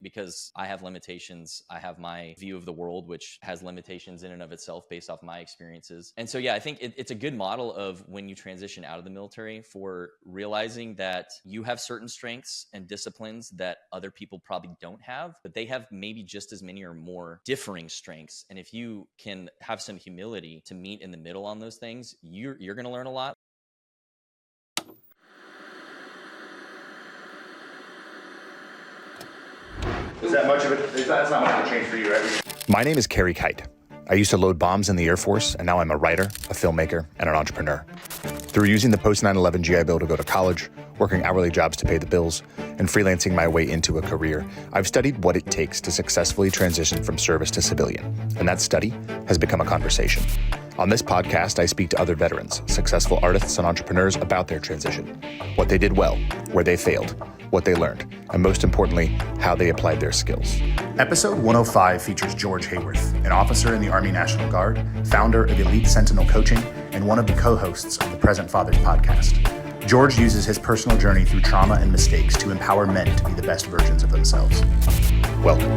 because I have limitations. I have my view of the world, which has limitations in and of itself based off my experiences. And so, yeah, I think it's a good model of when you transition out of the military for realizing that you have certain strengths and disciplines that other people probably don't have, but they have maybe just as many or more differing strengths. And if you can have some humility to meet in the middle on those things, you're going to learn a lot. Is that much of it? That's not much of a change for you, right? My name is Kerry Kite. I used to load bombs in the Air Force, and now I'm a writer, a filmmaker, and an entrepreneur. Through using the post-9/11 GI Bill to go to college, working hourly jobs to pay the bills, and freelancing my way into a career, I've studied what it takes to successfully transition from service to civilian, and that study has become a conversation. On this podcast, I speak to other veterans, successful artists and entrepreneurs about their transition, what they did well, where they failed, what they learned, and most importantly, how they applied their skills. Episode 105 features George Hayworth, an officer in the Army National Guard, founder of Elite Sentinel Coaching, and one of the co-hosts of the Present Fathers podcast. George uses his personal journey through trauma and mistakes to empower men to be the best versions of themselves. Welcome.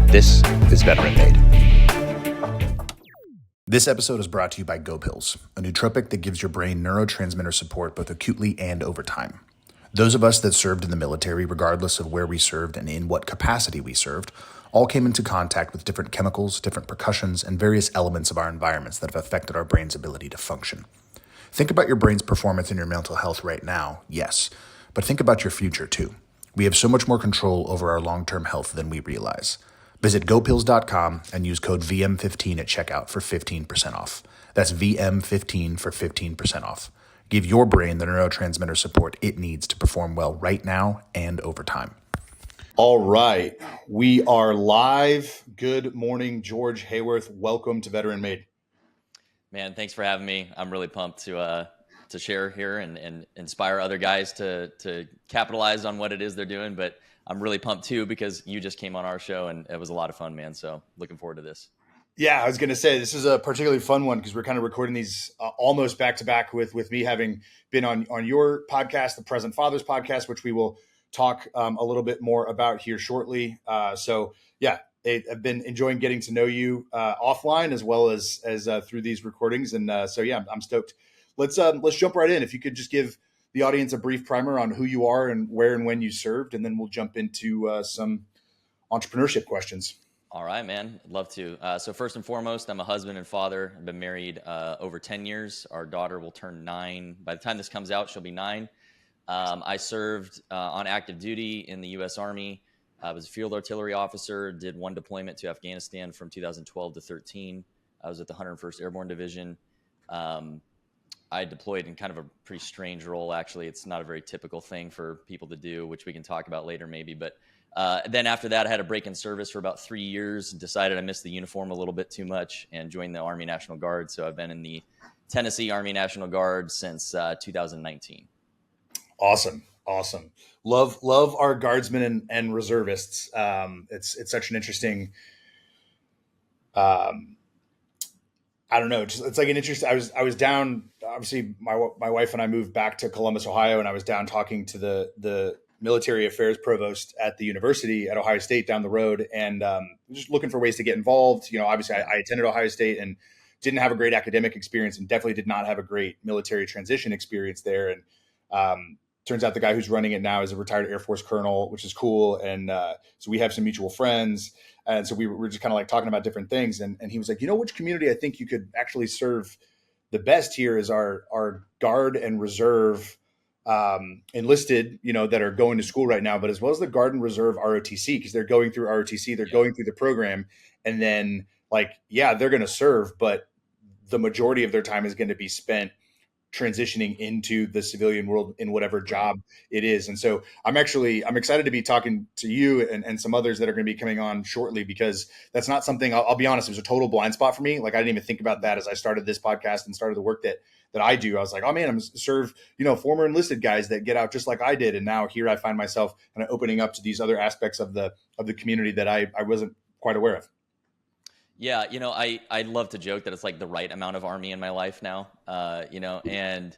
This is Veteran Made. This episode is brought to you by Go Pills, a nootropic that gives your brain neurotransmitter support both acutely and over time. Those of us that served in the military, regardless of where we served and in what capacity we served, all came into contact with different chemicals, different percussions, and various elements of our environments that have affected our brain's ability to function. Think about your brain's performance and your mental health right now, yes, but think about your future too. We have so much more control over our long-term health than we realize. Visit gopills.com and use code VM15 at checkout for 15% off. That's VM15 for 15% off. Give your brain the neurotransmitter support it needs to perform well right now and over time. All right, we are live. Good morning, George Hayworth. Welcome to Veteran Made. Man, thanks for having me. I'm really pumped to share here and inspire other guys to capitalize on what it is they're doing. But I'm really pumped too because you just came on our show and it was a lot of fun, man. So looking forward to this. Yeah, I was going to say this is a particularly fun one because we're kind of recording these almost back to back with me having been on your podcast, the Present Fathers podcast, which we will talk a little bit more about here shortly. So yeah, I've been enjoying getting to know you offline as well as through these recordings, and so yeah, I'm stoked. Let's jump right in. If you could just give the audience a brief primer on who you are and where and when you served, and then we'll jump into some entrepreneurship questions. All right, man. I'd love to. So first and foremost, I'm a husband and father. I've been married over 10 years. Our daughter will turn 9. By the time this comes out, she'll be 9. I served on active duty in the U.S. Army. I was a field artillery officer, did one deployment to Afghanistan from 2012 to 13. I was at the 101st Airborne Division. I deployed in kind of a pretty strange role, actually. It's not a very typical thing for people to do, which we can talk about later maybe. But then after that, I had a break in service for about 3 years, decided I missed the uniform a little bit too much and joined the Army National Guard. So I've been in the Tennessee Army National Guard since 2019. Awesome. Love our guardsmen and reservists. It's such an interesting, I don't know. It's like an interesting, I was down, obviously my wife and I moved back to Columbus, Ohio, and I was down talking to the military affairs provost at the university at Ohio State down the road, and just looking for ways to get involved. You know, obviously I attended Ohio State and didn't have a great academic experience and definitely did not have a great military transition experience there. And turns out the guy who's running it now is a retired Air Force colonel, which is cool. And so we have some mutual friends. And so we were just kind of like talking about different things. And he was like, you know, which community I think you could actually serve the best here is our Guard and Reserve enlisted, you know, that are going to school right now, but as well as the Guard and Reserve ROTC, because they're going through ROTC, they're going through the program. And then like, yeah, they're going to serve, but the majority of their time is going to be spent transitioning into the civilian world in whatever job it is. And so I'm excited to be talking to you and some others that are going to be coming on shortly, because that's not something, I'll be honest, it was a total blind spot for me. Like I didn't even think about that as I started this podcast and started the work that I do. I was like, oh man, I'm serve, you know, former enlisted guys that get out just like I did. And now here I find myself kind of opening up to these other aspects of the community that I wasn't quite aware of. Yeah, you know, I love to joke that it's like the right amount of Army in my life now, you know, and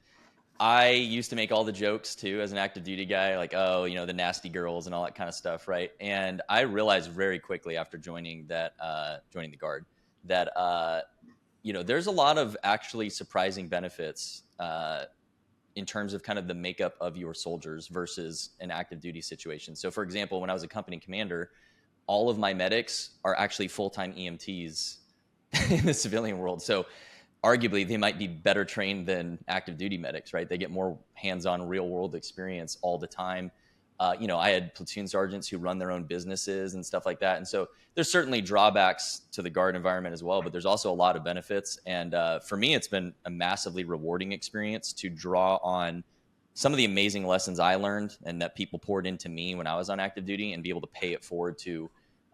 I used to make all the jokes too as an active duty guy, like, oh, the nasty girls and all that kind of stuff, right? And I realized very quickly after joining the Guard, that there's a lot of actually surprising benefits in terms of kind of the makeup of your soldiers versus an active duty situation. So, for example, when I was a company commander, all of my medics are actually full-time EMTs in the civilian world. So arguably they might be better trained than active duty medics, right? They get more hands-on real world experience all the time. I had platoon sergeants who run their own businesses and stuff like that. And so there's certainly drawbacks to the Guard environment as well, but there's also a lot of benefits. And for me, it's been a massively rewarding experience to draw on some of the amazing lessons I learned and that people poured into me when I was on active duty, and be able to pay it forward to,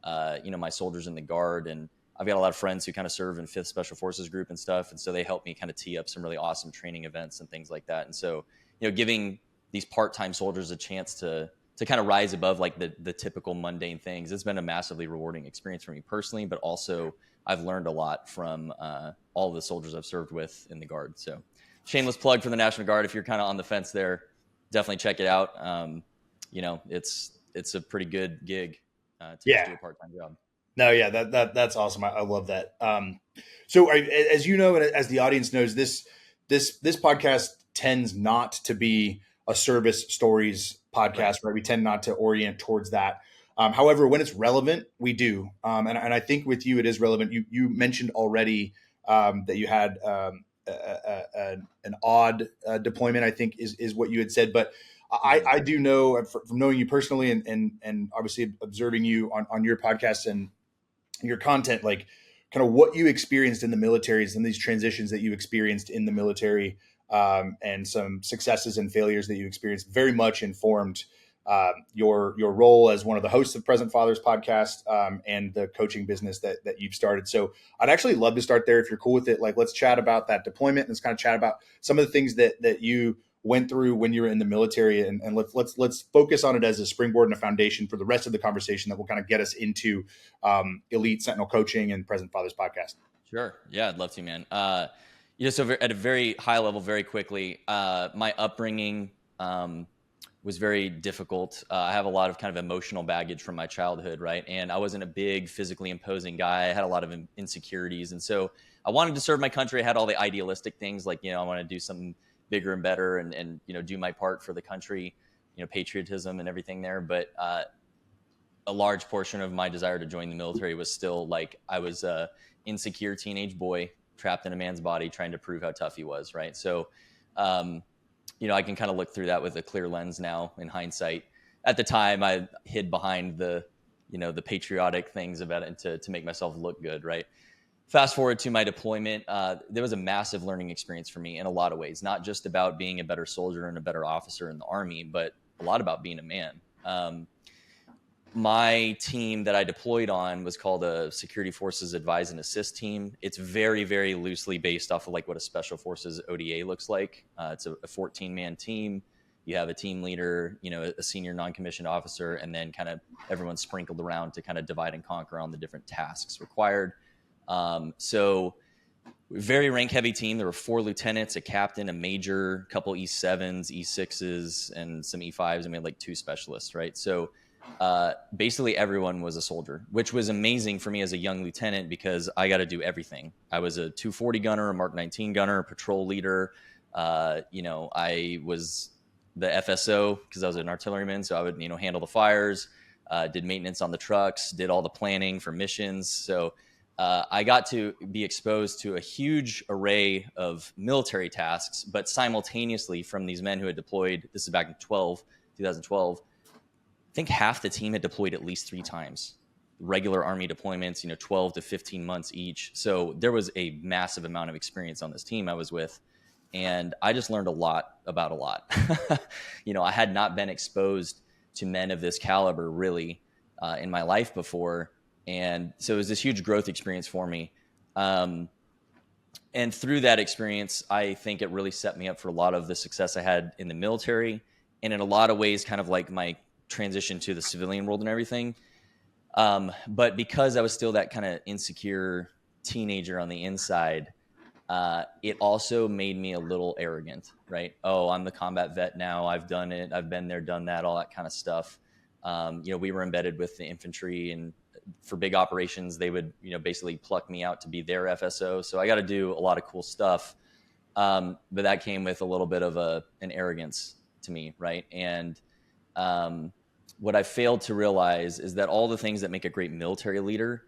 my soldiers in the Guard. And I've got a lot of friends who kind of serve in 5th Special Forces Group and stuff. And so they help me kind of tee up some really awesome training events and things like that. And so, giving these part-time soldiers a chance to kind of rise above like the typical mundane things, it's been a massively rewarding experience for me personally, but also I've learned a lot from all the soldiers I've served with in the Guard. So shameless plug for the National Guard. If you're kind of on the fence there, definitely check it out. It's a pretty good gig to just do a part-time job. No, yeah, that's awesome. I love that. So as you know, and as the audience knows, this podcast tends not to be a service stories podcast, right? We tend not to orient towards that. However, when it's relevant, we do. And I think with you, it is relevant. You mentioned already that you had an odd deployment, I think is what you had said. But I do know from knowing you personally and obviously observing you on your podcast and your content, like kind of what you experienced in the military and these transitions that you experienced in the military, and some successes and failures that you experienced very much informed your role as one of the hosts of Present Fathers podcast, and the coaching business that you've started. So I'd actually love to start there if you're cool with it. Like, let's chat about that deployment. Let's kind of chat about some of the things that you went through when you were in the military, and let's focus on it as a springboard and a foundation for the rest of the conversation that will kind of get us into Elite Sentinel Coaching and Present Fathers podcast. Sure. Yeah, I'd love to, man. So at a very high level, very quickly, my upbringing was very difficult. I have a lot of kind of emotional baggage from my childhood, right? And I wasn't a big physically imposing guy. I had a lot of insecurities. And so I wanted to serve my country. I had all the idealistic things like, I want to do something bigger and better and do my part for the country, patriotism and everything there. But a large portion of my desire to join the military was still like I was a insecure teenage boy trapped in a man's body trying to prove how tough he was, right? So, I can kind of look through that with a clear lens now in hindsight. At the time, I hid behind the patriotic things about it to make myself look good, right? Fast forward to my deployment, there was a massive learning experience for me in a lot of ways, not just about being a better soldier and a better officer in the Army, but a lot about being a man. My team that I deployed on was called a Security Forces Advise and Assist team. It's very, very loosely based off of like what a Special Forces ODA looks like. It's a 14-man team. You have a team leader, a senior non-commissioned officer, and then kind of everyone's sprinkled around to kind of divide and conquer on the different tasks required. So very rank heavy team. There were 4 lieutenants, a captain, a major, a couple E7s, E6s, and some E5s, and we had like 2 specialists, right? So basically everyone was a soldier, which was amazing for me as a young lieutenant because I got to do everything. I was a 240 gunner, a Mark 19 gunner, patrol leader. I was the FSO because I was an artilleryman. So I would, handle the fires, did maintenance on the trucks, did all the planning for missions. So I got to be exposed to a huge array of military tasks, but simultaneously from these men who had deployed, this is back in 2012, I think half the team had deployed at least 3 times. Regular Army deployments, 12 to 15 months each. So there was a massive amount of experience on this team I was with. And I just learned a lot about a lot. I had not been exposed to men of this caliber really in my life before. And so it was this huge growth experience for me. And through that experience, I think it really set me up for a lot of the success I had in the military. And in a lot of ways, kind of like my transition to the civilian world and everything. But because I was still that kind of insecure teenager on the inside, It also made me a little arrogant, right? Oh, I'm the combat vet now. I've done it. I've been there, done that, all that kind of stuff. We were embedded with the infantry, and for big operations, they would, basically pluck me out to be their FSO. So I got to do a lot of cool stuff. But that came with a little bit of an arrogance to me, right? And what I failed to realize is that all the things that make a great military leader,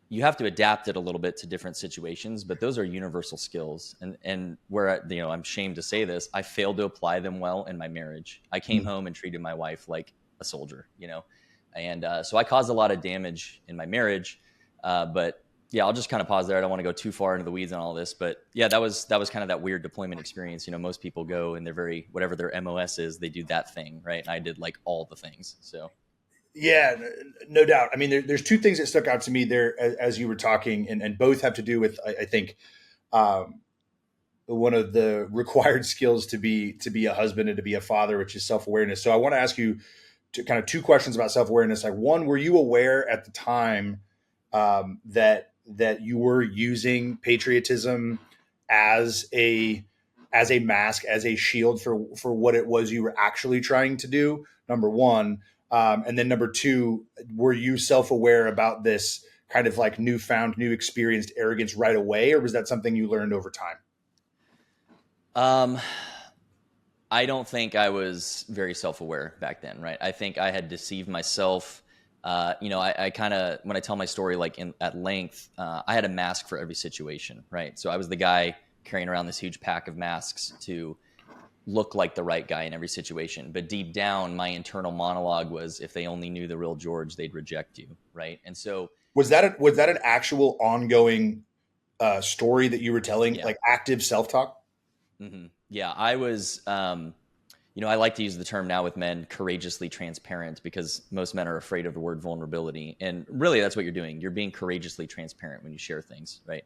you have to adapt it a little bit to different situations, but those are universal skills. And where, I'm ashamed to say this, I failed to apply them well in my marriage. I came home and treated my wife like a soldier, and so I caused a lot of damage in my marriage. But yeah, I'll just kind of pause there. I don't want to go too far into the weeds on all this, but yeah, that was kind of that weird deployment experience. Most people go and they're whatever their MOS is, they do that thing, right? And I did like all the things. So Yeah, no doubt. I mean, there's two things that stuck out to me there as you were talking, and both have to do with, I think, one of the required skills to be a husband and to be a father, which is self-awareness. So I want to ask you kind of two questions about self-awareness. Like, one, were you aware at the time that you were using patriotism as a mask, as a shield for what it was you were actually trying to do? Number one. And then number two, were you self-aware about this kind of like new experienced arrogance right away, or was that something you learned over time? I don't think I was very self-aware back then, right? I think I had deceived myself. I kind of, when I tell my story at length, I had a mask for every situation, right? So I was the guy carrying around this huge pack of masks to look like the right guy in every situation. But deep down, my internal monologue was, if they only knew the real George, they'd reject you, right? And so was that an actual ongoing story that you were telling, yeah. like active self-talk? Mm-hmm. Yeah, I was, I like to use the term now with men, courageously transparent, because most men are afraid of the word vulnerability. And really, that's what you're doing. You're being courageously transparent when you share things, right?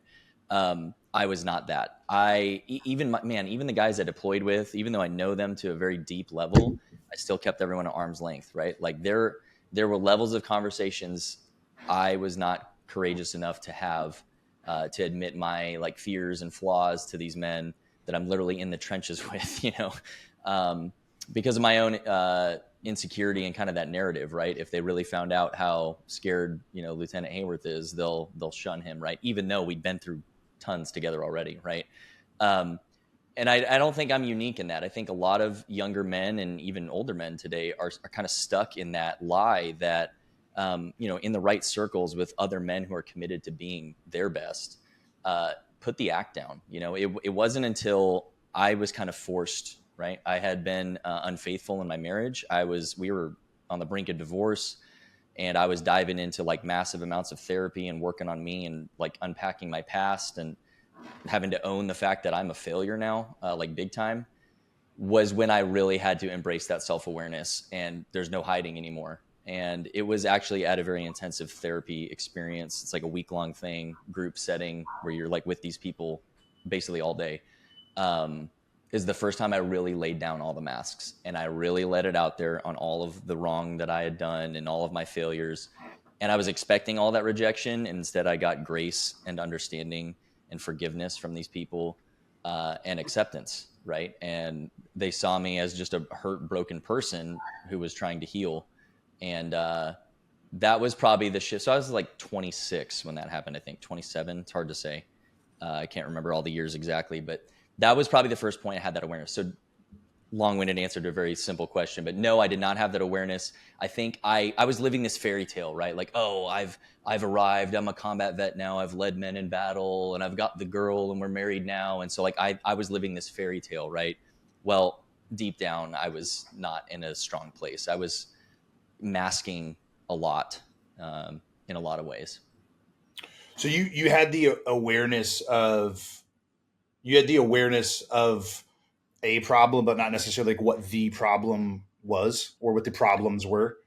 I was not that. Even the guys I deployed with, even though I know them to a very deep level, I still kept everyone at arm's length, right? Like there were levels of conversations I was not courageous enough to have, to admit my like fears and flaws to these men that I'm literally in the trenches with, because of my own insecurity and kind of that narrative, right? If they really found out how scared, Lieutenant Hayworth is, they'll shun him, right? Even though we'd been through tons together already, right? And I don't think I'm unique in that. I think a lot of younger men and even older men today are kind of stuck in that lie that, in the right circles with other men who are committed to being their best, put the act down. It wasn't until I was kind of forced, right? I had been unfaithful in my marriage. We were on the brink of divorce, and I was diving into like massive amounts of therapy and working on me and like unpacking my past and having to own the fact that I'm a failure now, like big time, was when I really had to embrace that self-awareness, and there's no hiding anymore. And it was actually at a very intensive therapy experience. It's like a week-long thing, group setting, where you're like with these people basically all day. Is the first time I really laid down all the masks, and I really let it out there on all of the wrong that I had done and all of my failures. And I was expecting all that rejection, and instead I got grace and understanding and forgiveness from these people, and acceptance, right? And they saw me as just a hurt, broken person who was trying to heal. And that was probably the shift. So I was like 26 when that happened, I think 27. It's hard to say. I can't remember all the years exactly, but that was probably the first point I had that awareness. So long-winded answer to a very simple question, but no, I did not have that awareness. I think I was living this fairy tale, right? Like, oh, I've arrived. I'm a combat vet now. I've led men in battle, and I've got the girl, and we're married now. And so like I was living this fairy tale, right? Well, deep down, I was not in a strong place. I was masking a lot, in a lot of ways. So you had the awareness of a problem, but not necessarily like what the problem was or what the problems were.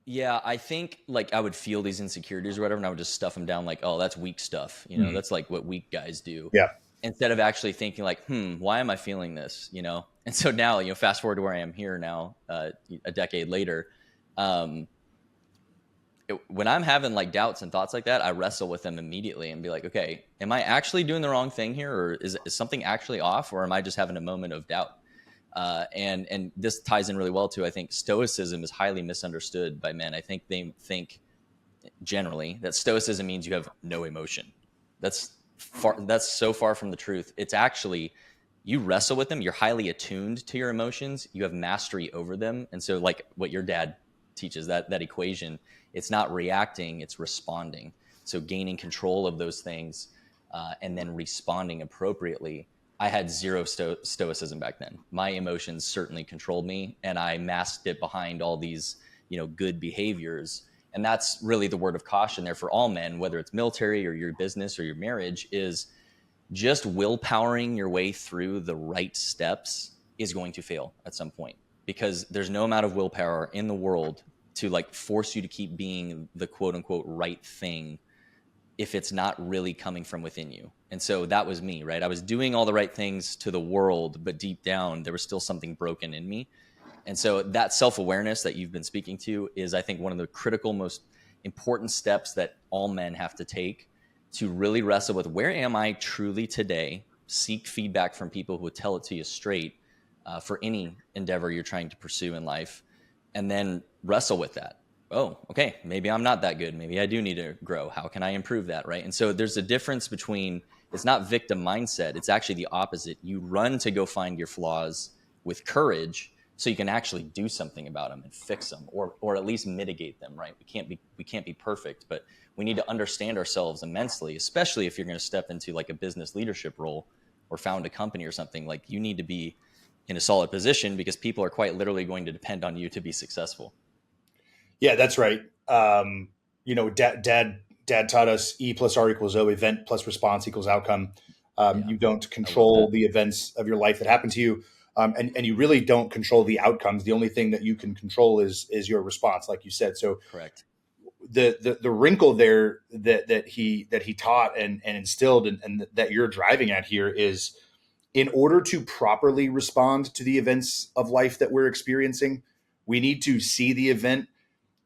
Yeah, I think like I would feel these insecurities or whatever, and I would just stuff them down like, oh, that's weak stuff. That's like what weak guys do. Yeah. Instead of actually thinking like, why am I feeling this? And so now, fast forward to where I am here now, a decade later, when I'm having like doubts and thoughts like that, I wrestle with them immediately and be like, okay, am I actually doing the wrong thing here? Or is something actually off? Or am I just having a moment of doubt? And this ties in really well to, I think stoicism is highly misunderstood by men. I think they think generally that stoicism means you have no emotion. That's so far from the truth. It's actually, you wrestle with them. You're highly attuned to your emotions. You have mastery over them. And so like what your dad teaches, that equation, it's not reacting, it's responding. So gaining control of those things and then responding appropriately. I had zero stoicism back then. My emotions certainly controlled me, and I masked it behind all these, good behaviors. And that's really the word of caution there for all men, whether it's military or your business or your marriage, is just willpowering your way through the right steps is going to fail at some point, because there's no amount of willpower in the world to like force you to keep being the quote unquote right thing if it's not really coming from within you. And so that was me, right? I was doing all the right things to the world, but deep down there was still something broken in me. And so that self-awareness that you've been speaking to is, I think, one of the critical, most important steps that all men have to take to really wrestle with, where am I truly today? Seek feedback from people who will tell it to you straight for any endeavor you're trying to pursue in life, and then wrestle with that. Oh, okay, maybe I'm not that good. Maybe I do need to grow. How can I improve that, right? And so there's a difference between, it's not victim mindset. It's actually the opposite. You run to go find your flaws with courage so you can actually do something about them and fix them, or at least mitigate them, right? We can't be perfect, but we need to understand ourselves immensely, especially if you're going to step into like a business leadership role or found a company or something. Like, you need to be in a solid position because people are quite literally going to depend on you to be successful. Yeah, that's right. Dad taught us E plus R equals O, event plus response equals outcome. You don't control the events of your life that happen to you. And you really don't control the outcomes. The only thing that you can control is your response, like you said. So correct. The wrinkle there that he taught and instilled and that you're driving at here is, in order to properly respond to the events of life that we're experiencing, we need to see the event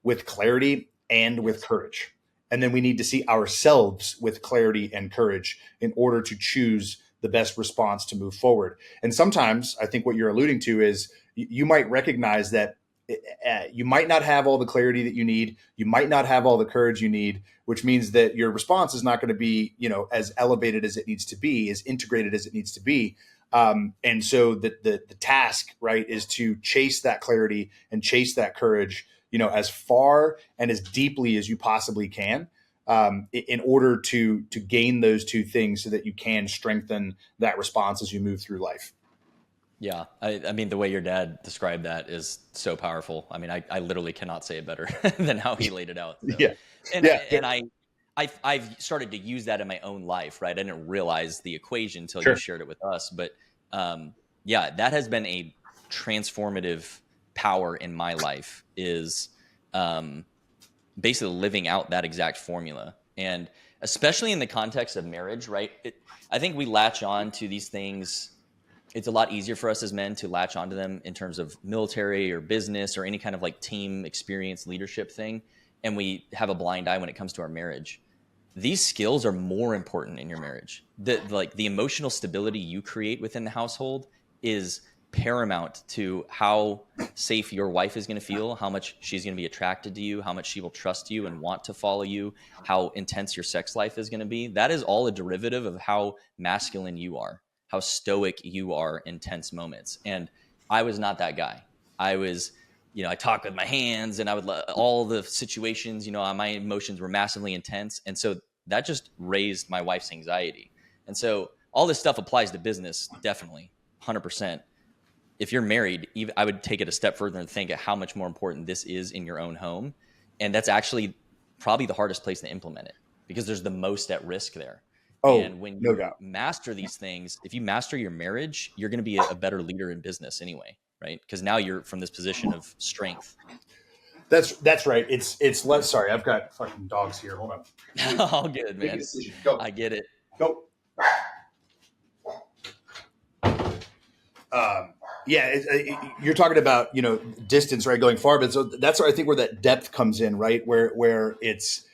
with clarity and with courage. And then we need to see ourselves with clarity and courage in order to choose the best response to move forward. And sometimes I think what you're alluding to is you might recognize that you might not have all the clarity that you need. You might not have all the courage you need, which means that your response is not going to be, as elevated as it needs to be, as integrated as it needs to be. And so the task, right, is to chase that clarity and chase that courage, as far and as deeply as you possibly can, in order to gain those two things so that you can strengthen that response as you move through life. Yeah. I mean, the way your dad described that is so powerful. I mean, I literally cannot say it better than how he laid it out. So. Yeah. And I've started to use that in my own life, right? I didn't realize the equation until you shared it with us. But that has been a transformative power in my life, is basically living out that exact formula. And especially in the context of marriage, right? I think we latch on to these things. It's a lot easier for us as men to latch onto them in terms of military or business or any kind of like team experience leadership thing. And we have a blind eye when it comes to our marriage. These skills are more important in your marriage. The emotional stability you create within the household is paramount to how safe your wife is going to feel, how much she's going to be attracted to you, how much she will trust you and want to follow you, how intense your sex life is going to be. That is all a derivative of how masculine you are, how stoic you are in tense moments. And I was not that guy. I was, I talk with my hands, and I would all the situations, my emotions were massively intense. And so that just raised my wife's anxiety. And so all this stuff applies to business, definitely, 100%. If you're married, I would take it a step further and think of how much more important this is in your own home. And that's actually probably the hardest place to implement it, because there's the most at risk there. And when you master these things, if you master your marriage, you're going to be a better leader in business anyway, right? Because now you're from this position of strength. That's right. It's less. Sorry, I've got fucking dogs here. Hold on. All good, man. Go. I get it. Go. Yeah, you're talking about distance, right? Going far, but so that's where I think where that depth comes in, right? Where it's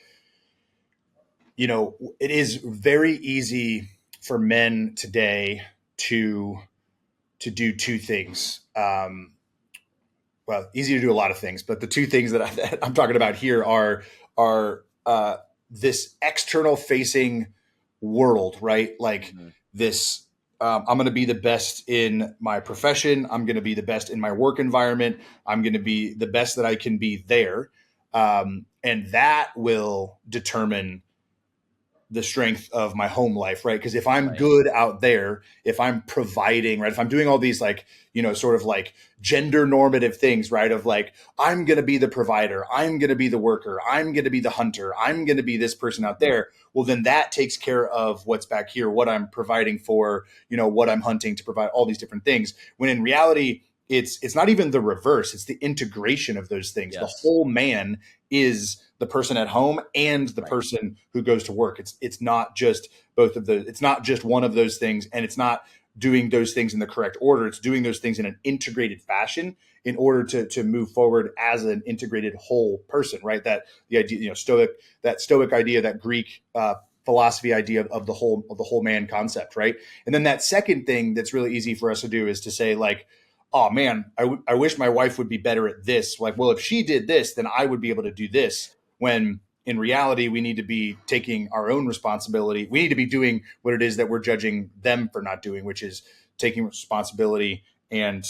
it is very easy for men today to do two things. Well, easy to do a lot of things, but the two things that I'm talking about here are this external facing world, right? Like Mhm. this. I'm going to be the best in my profession. I'm going to be the best in my work environment. I'm going to be the best that I can be there, and that will determine the strength of my home life, right? Because if I'm Right. good out there, if I'm providing, right, if I'm doing all these like, sort of like gender normative things, right, of like, I'm going to be the provider, I'm going to be the worker, I'm going to be the hunter, I'm going to be this person out Mhm. there, well, then that takes care of what's back here, what I'm providing for, what I'm hunting to provide, all these different things. When in reality, it's not even the reverse, it's the integration of those things. The Yes. whole man is the person at home and the Right. person who goes to work. It's not just both of those. It's not just one of those things, and it's not doing those things in the correct order. It's doing those things in an integrated fashion in order to move forward as an integrated whole person. Right? That the idea, stoic idea, that Greek philosophy idea of the whole man concept. Right? And then that second thing that's really easy for us to do is to say like, oh man, I wish my wife would be better at this. Like, well, if she did this, then I would be able to do this. When in reality, we need to be taking our own responsibility. We need to be doing what it is that we're judging them for not doing, which is taking responsibility and,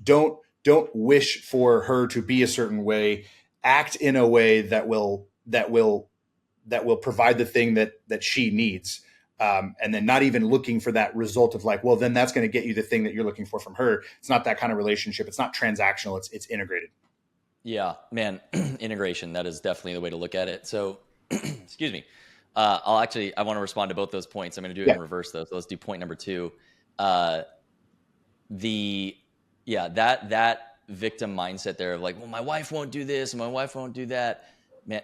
don't wish for her to be a certain way. Act in a way that will provide the thing that she needs, and then not even looking for that result of like, well, then that's going to get you the thing that you're looking for from her. It's not that kind of relationship. It's not transactional. It's integrated. Yeah, man, integration, that is definitely the way to look at it. So, excuse me. I want to respond to both those points. I'm going to do it Yeah. in reverse though. So let's do point number two. Uh, the, yeah, that victim mindset there of like, well, my wife won't do this and my wife won't do that.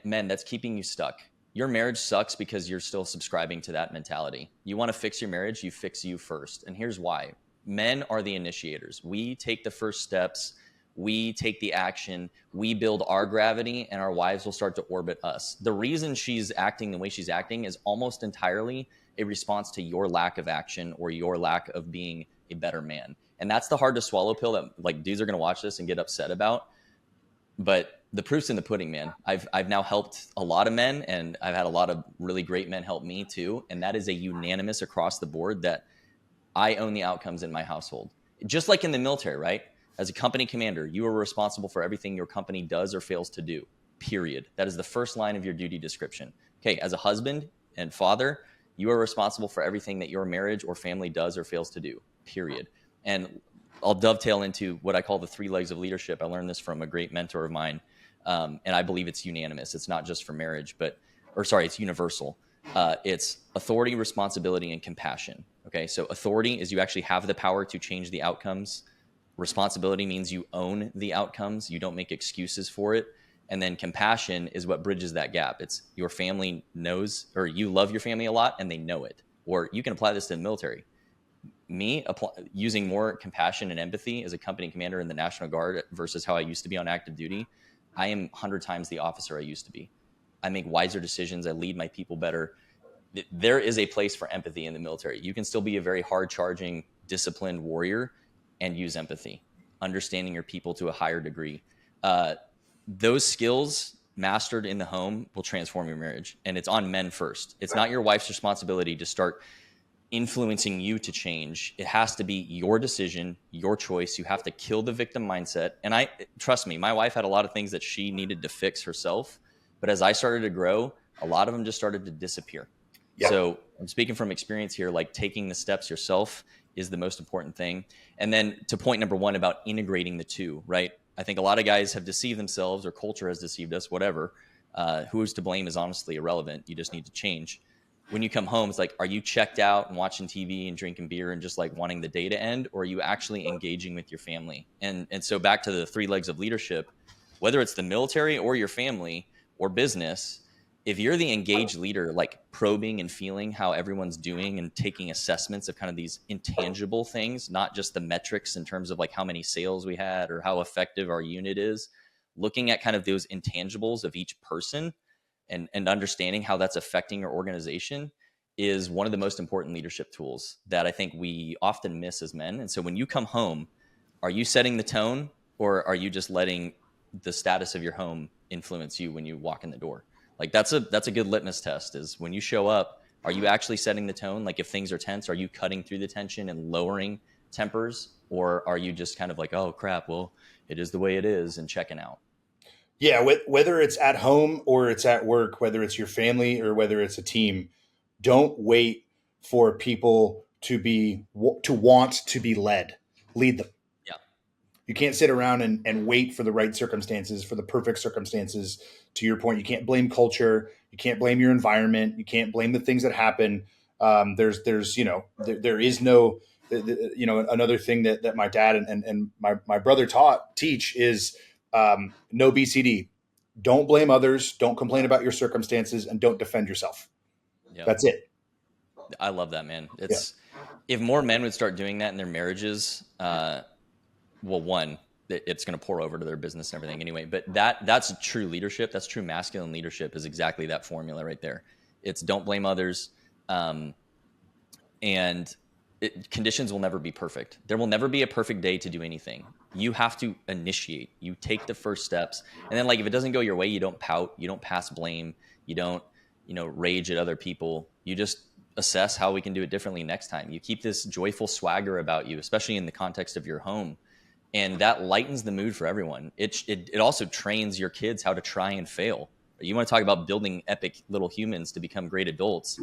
Men, that's keeping you stuck. Your marriage sucks because you're still subscribing to that mentality. You want to fix your marriage, you fix you first. And here's why. Men are the initiators. We take the first steps, we take the action, we build our gravity, and our wives will start to orbit us. The reason she's acting the way she's acting is almost entirely a response to your lack of action or your lack of being a better man. And that's the hard to swallow pill that like dudes are going to watch this and get upset about. But the proof's in the pudding, man. I've now helped a lot of men, and I've had a lot of really great men help me too. And that is a unanimous across the board that I own the outcomes in my household. Just like in the military, right? As a company commander, you are responsible for everything your company does or fails to do, period. That is the first line of your duty description. Okay, as a husband and father, you are responsible for everything that your marriage or family does or fails to do, period. And I'll dovetail into what I call the three legs of leadership. I learned this from a great mentor of mine, and I believe it's unanimous. It's not just for marriage, it's universal. It's authority, responsibility, and compassion. Okay, so authority is you actually have the power to change the outcomes. Responsibility means you own the outcomes. You don't make excuses for it. And then compassion is what bridges that gap. It's your family knows, or you love your family a lot and they know it. Or you can apply this to the military. Using more compassion and empathy as a company commander in the National Guard versus how I used to be on active duty, I am 100 times the officer I used to be. I make wiser decisions. I lead my people better. There is a place for empathy in the military. You can still be a very hard charging, disciplined warrior and use empathy, understanding your people to a higher degree. Those skills mastered in the home will transform your marriage. And it's on men first. It's not your wife's responsibility to start influencing you to change. It has to be your decision, your choice. You have to kill the victim mindset. And trust me, my wife had a lot of things that she needed to fix herself. But as I started to grow, a lot of them just started to disappear. Yeah. So I'm speaking from experience here, like taking the steps yourself is the most important thing. And then to point number one about integrating the two, right? I think a lot of guys have deceived themselves or culture has deceived us, whatever. Who is to blame is honestly irrelevant. You just need to change. When you come home, it's like, are you checked out and watching TV and drinking beer and just like wanting the day to end? Or are you actually engaging with your family? And so back to the three legs of leadership, whether it's the military or your family or business, if you're the engaged leader, like probing and feeling how everyone's doing and taking assessments of kind of these intangible things, not just the metrics in terms of like how many sales we had or how effective our unit is, looking at kind of those intangibles of each person and understanding how that's affecting your organization is one of the most important leadership tools that I think we often miss as men. And so when you come home, are you setting the tone, or are you just letting the status of your home influence you when you walk in the door? Like that's a good litmus test, is when you show up, are you actually setting the tone? Like if things are tense, are you cutting through the tension and lowering tempers, or are you just kind of like, oh crap, well, it is the way it is, and checking out? Yeah, whether it's at home or it's at work, whether it's your family or whether it's a team, don't wait for people to want to be led. Lead them. Yeah. You can't sit around and wait for the right circumstances, for the perfect circumstances. To your point, you can't blame culture. You can't blame your environment. You can't blame the things that happen. There is no, another thing that my dad and my brother teach is no BCD. Don't blame others. Don't complain about your circumstances, and don't defend yourself. Yeah. That's it. I love that, man. If more men would start doing that in their marriages, one, it's going to pour over to their business and everything anyway. But that's true leadership. That's true masculine leadership, is exactly that formula right there. It's don't blame others. Conditions will never be perfect. There will never be a perfect day to do anything. You have to initiate. You take the first steps. And then, like, if it doesn't go your way, you don't pout. You don't pass blame. You don't, rage at other people. You just assess how we can do it differently next time. You keep this joyful swagger about you, especially in the context of your home. And that lightens the mood for everyone. It also trains your kids how to try and fail. You want to talk about building epic little humans to become great adults.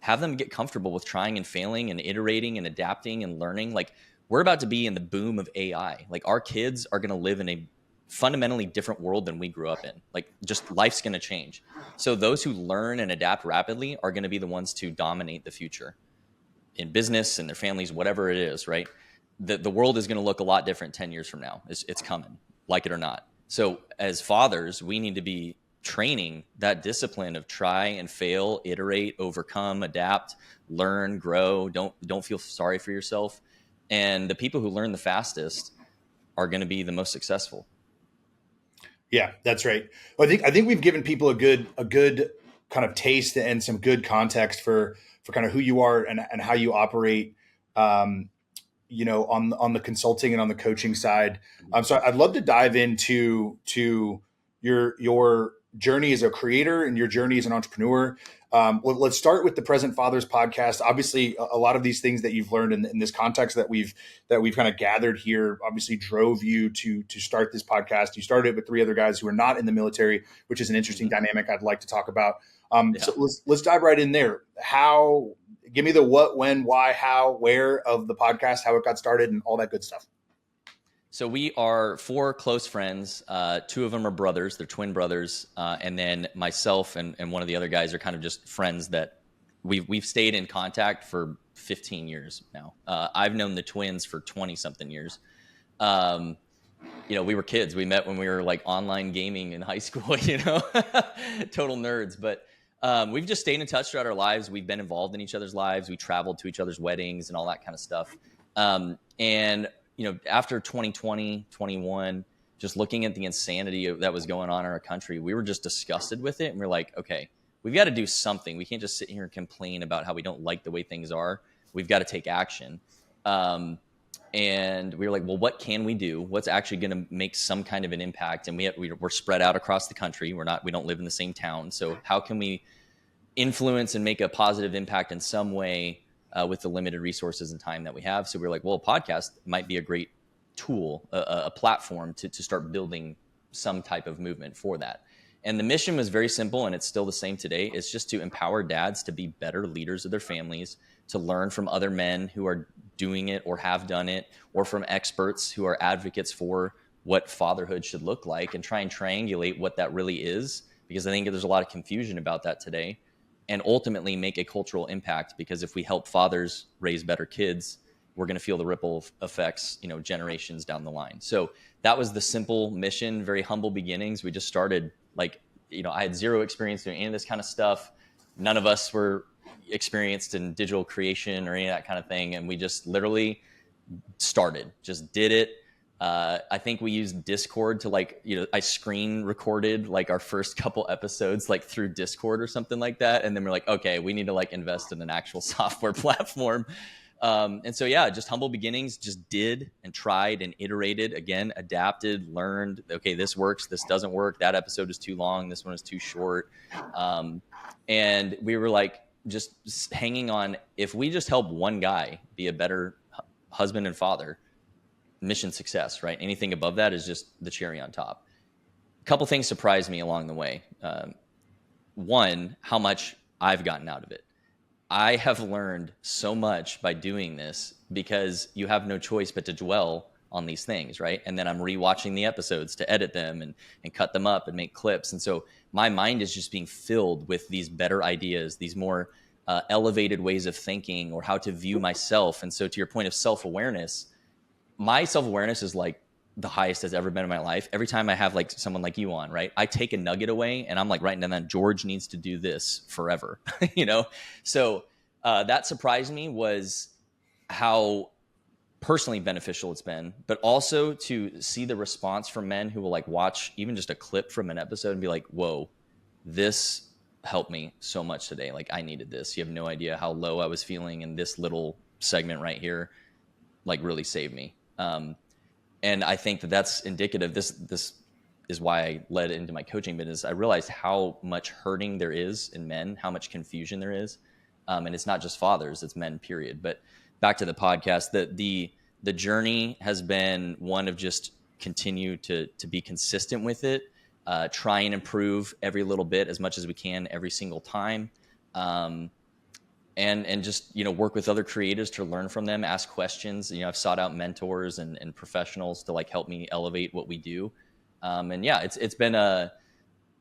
Have them get comfortable with trying and failing and iterating and adapting and learning. Like, we're about to be in the boom of AI. Like, our kids are going to live in a fundamentally different world than we grew up in. Like, just life's going to change. So those who learn and adapt rapidly are going to be the ones to dominate the future in business and their families, whatever it is, right? The world is going to look a lot different 10 years from now. It's coming, like it or not. So as fathers, we need to be training that discipline of try and fail, iterate, overcome, adapt, learn, grow. Don't feel sorry for yourself. And the people who learn the fastest are going to be the most successful. Yeah, that's right. Well, I think we've given people a good kind of taste and some good context for kind of who you are and how you operate. On the consulting and on the coaching side. So I'd love to dive into your journey as a creator and your journey as an entrepreneur. Let's start with the Present Fathers podcast. Obviously, a lot of these things that you've learned in this context that we've kind of gathered here obviously drove you to start this podcast. You started it with 3 other guys who are not in the military, which is an interesting dynamic I'd like to talk about. So let's dive right in there. Give me the what, when, why, how, where of the podcast, how it got started, and all that good stuff. So we are 4 close friends. 2 of them are brothers. They're twin brothers. And then myself and one of the other guys are kind of just friends that we've stayed in contact for 15 years now. I've known the twins for 20-something years. We were kids. We met when we were like online gaming in high school, total nerds. But we've just stayed in touch throughout our lives. We've been involved in each other's lives. We traveled to each other's weddings and all that kind of stuff. After 2020, 21, just looking at the insanity that was going on in our country, we were just disgusted with it. And we're like, okay, we've got to do something. We can't just sit here and complain about how we don't like the way things are. We've got to take action. And we were like, well, what can we do? What's actually going to make some kind of an impact? And we're spread out across the country. We don't live in the same town. So how can we influence and make a positive impact in some way with the limited resources and time that we have? So we're like, well, a podcast might be a great tool, a platform to start building some type of movement for that. And the mission was very simple, and it's still the same today. It's just to empower dads to be better leaders of their families, to learn from other men who are doing it or have done it, or from experts who are advocates for what fatherhood should look like, and try and triangulate what that really is, because I think there's a lot of confusion about that today, and ultimately make a cultural impact. Because if we help fathers raise better kids, we're going to feel the ripple effects, generations down the line. So that was the simple mission, very humble beginnings. We just started like I had zero experience doing any of this kind of stuff. None of us were experienced in digital creation or any of that kind of thing. And we just literally just did it. I think we used Discord to I screen recorded like our first couple episodes like through Discord or something like that. And then we're like, okay, we need to like invest in an actual software platform. And so, yeah, just humble beginnings, just did and tried and iterated again, adapted, learned, okay, this works, this doesn't work. That episode is too long. This one is too short. And we were like, just hanging on. If we just help one guy be a better husband and father, mission success, right? Anything above that is just the cherry on top. A couple things surprised me along the way. One, how much I've gotten out of it. I have learned so much by doing this because you have no choice but to dwell on these things, right? And then I'm rewatching the episodes to edit them and cut them up and make clips. And so my mind is just being filled with these better ideas, these more elevated ways of thinking or how to view myself. And so to your point of self-awareness, my self-awareness is like the highest has ever been in my life. Every time I have like someone like you on, right? I take a nugget away and I'm like writing down that George needs to do this forever, So that surprised me was how personally beneficial it's been, but also to see the response from men who will like watch even just a clip from an episode and be like, whoa, this helped me so much today. Like I needed this. You have no idea how low I was feeling. And this little segment right here, like really saved me. And I think that that's indicative. This is why I led into my coaching business. I realized how much hurting there is in men, how much confusion there is. And it's not just fathers, it's men, period. But back to the podcast, the journey has been one of just continue to be consistent with it, try and improve every little bit as much as we can every single time. And just, work with other creators to learn from them, ask questions. I've sought out mentors and professionals to like help me elevate what we do. And yeah, it's been a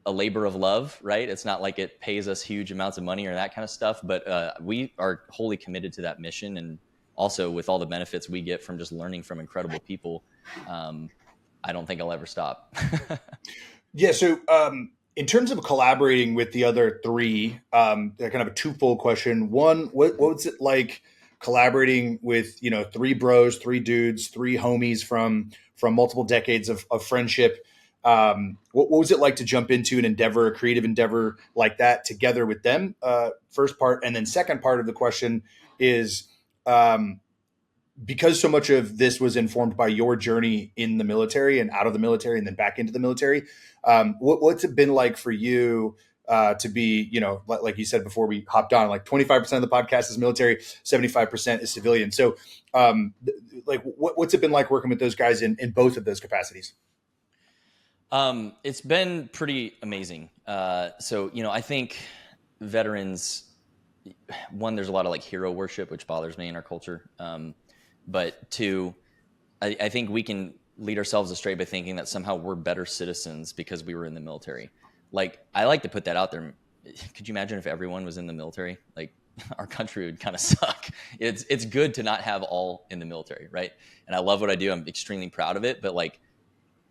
labor of love, right? It's not like it pays us huge amounts of money or that kind of stuff, but we are wholly committed to that mission. And also with all the benefits we get from just learning from incredible people, I don't think I'll ever stop. Yeah. So, in terms of collaborating with the other three, kind of a twofold question. One, what was it like collaborating with, three bros, three dudes, three homies from multiple decades of friendship? What was it like to jump into a creative endeavor like that together with them? First part. And then second part of the question is, because so much of this was informed by your journey in the military and out of the military and then back into the military, what's it been like for you to be, like you said before we hopped on, like 25% of the podcast is military, 75% is civilian. So what's it been like working with those guys in both of those capacities? It's been pretty amazing. So, I think veterans, one, there's a lot of like hero worship, which bothers me in our culture. But two, I think we can lead ourselves astray by thinking that somehow we're better citizens because we were in the military. Like, I like to put that out there. Could you imagine if everyone was in the military? Like, our country would kind of suck. It's good to not have all in the military, right? And I love what I do. I'm extremely proud of it. But like,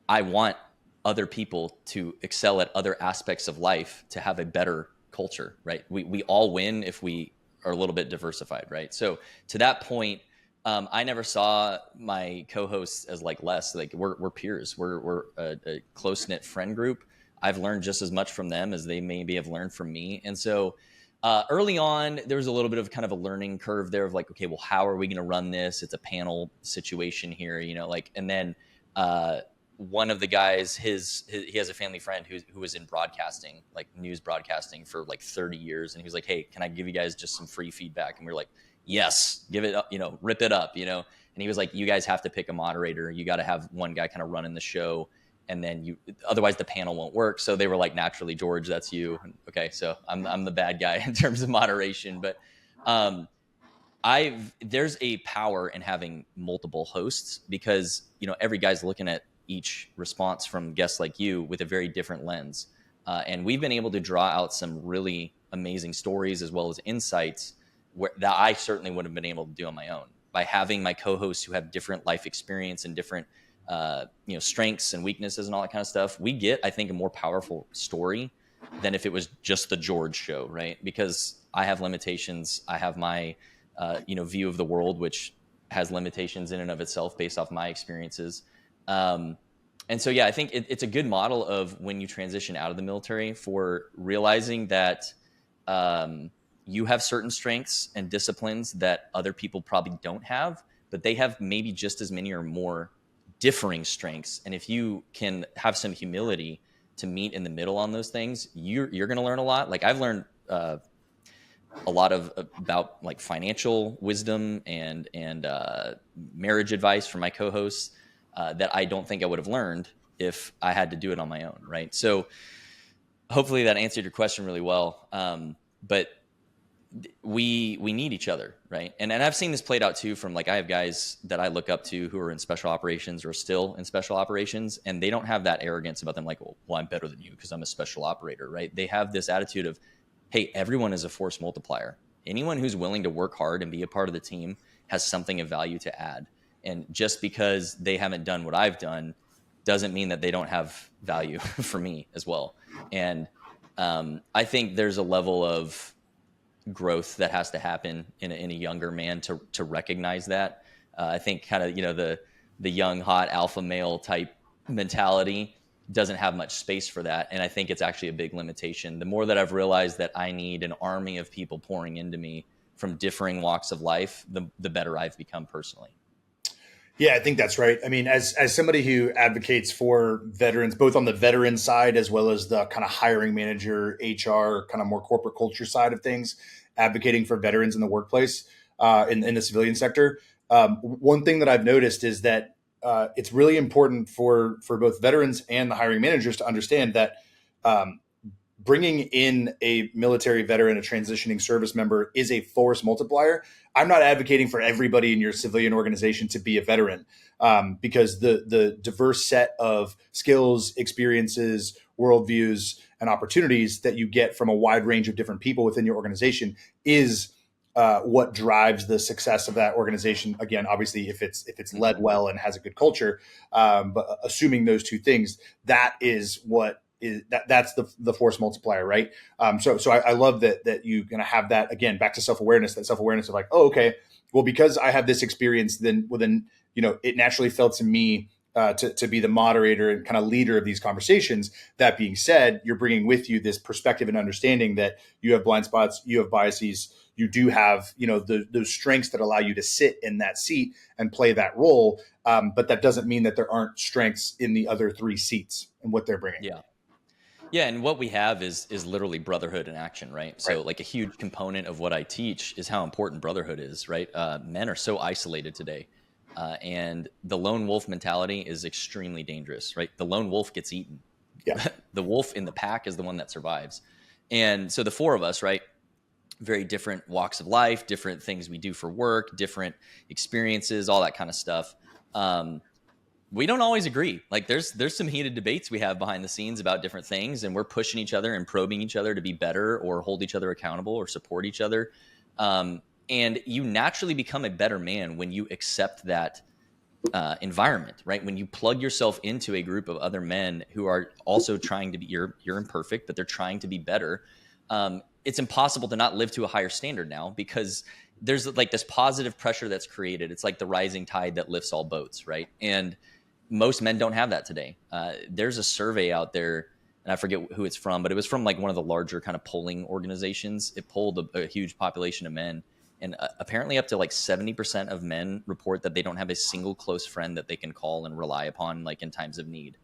I want other people to excel at other aspects of life to have a better culture, right? We all win if we are a little bit diversified, right? So to that point, I never saw my co-hosts as like less. Like we're peers. We're a close-knit friend group. I've learned just as much from them as they maybe have learned from me. And so early on, there was a little bit of kind of a learning curve there of like, okay, well, how are we going to run this? It's a panel situation here, and then one of the guys, he has a family friend who was in broadcasting, like news broadcasting for like 30 years. And he was like, hey, can I give you guys just some free feedback? And we were like, yes, give it up, rip it up, And he was like, you guys have to pick a moderator. You got to have one guy kind of running the show. And then otherwise the panel won't work. So they were like, naturally, George, that's you. Okay. So I'm the bad guy in terms of moderation, but there's a power in having multiple hosts because, every guy's looking at each response from guests like you with a very different lens. And we've been able to draw out some really amazing stories as well as insights that I certainly wouldn't have been able to do on my own by having my co-hosts who have different life experience and different, strengths and weaknesses and all that kind of stuff. We get, I think, a more powerful story than if it was just the George show, right? Because I have limitations. I have my, view of the world, which has limitations in and of itself based off my experiences. And so, yeah, I think it's a good model of when you transition out of the military for realizing that you have certain strengths and disciplines that other people probably don't have, but they have maybe just as many or more differing strengths. And if you can have some humility to meet in the middle on those things, you're going to learn a lot. Like I've learned a lot about like financial wisdom and marriage advice from my co-hosts that I don't think I would have learned if I had to do it on my own. Right. So hopefully that answered your question really well. But we need each other, right? And I've seen this played out too from like I have guys that I look up to who are in special operations or still in special operations, and they don't have that arrogance about them like, well, I'm better than you because I'm a special operator, right? They have this attitude of, hey, everyone is a force multiplier. Anyone who's willing to work hard and be a part of the team has something of value to add. And just because they haven't done what I've done doesn't mean that they don't have value for me as well. And I think there's a level of growth that has to happen in a younger man to recognize that. I think kind of, the young, hot alpha male type mentality doesn't have much space for that. And I think it's actually a big limitation. The more that I've realized that I need an army of people pouring into me from differing walks of life, the better I've become personally. Yeah, I think that's right. I mean, as somebody who advocates for veterans, both on the veteran side as well as the kind of hiring manager, HR, kind of more corporate culture side of things, advocating for veterans in the workplace, in the civilian sector. One thing that I've noticed is that it's really important for both veterans and the hiring managers to understand that bringing in a military veteran, a transitioning service member, is a force multiplier. I'm not advocating for everybody in your civilian organization to be a veteran, because the diverse set of skills, experiences, worldviews, and opportunities that you get from a wide range of different people within your organization is what drives the success of that organization. Again, obviously, if it's led well and has a good culture, but assuming those two things, that is what that's the force multiplier, right? So I love that you kind of have that, again, back to self-awareness of like, oh, okay, well, because I have this experience, then it naturally fell to me to be the moderator and kind of leader of these conversations. That being said, you're bringing with you this perspective and understanding that you have blind spots, you have biases, you do have, those strengths that allow you to sit in that seat and play that role. But that doesn't mean that there aren't strengths in the other three seats and what they're bringing. Yeah, and what we have is literally brotherhood in action, right? So like a huge component of what I teach is how important brotherhood is, right? Men are so isolated today. And the lone wolf mentality is extremely dangerous, right? The lone wolf gets eaten. Yeah. The wolf in the pack is the one that survives. And so the four of us, right? Very different walks of life, different things we do for work, different experiences, all that kind of stuff. We don't always agree. Like there's some heated debates we have behind the scenes about different things, and we're pushing each other and probing each other to be better or hold each other accountable or support each other. And you naturally become a better man when you accept that environment, right? When you plug yourself into a group of other men who are also trying to be, you're imperfect, but they're trying to be better. It's impossible to not live to a higher standard now, because there's like this positive pressure that's created. It's like the rising tide that lifts all boats, right? And most men don't have that today. There's a survey out there, and I forget who it's from, but it was from like one of the larger kind of polling organizations. It polled a huge population of men. And apparently up to like 70% of men report that they don't have a single close friend that they can call and rely upon, like in times of need.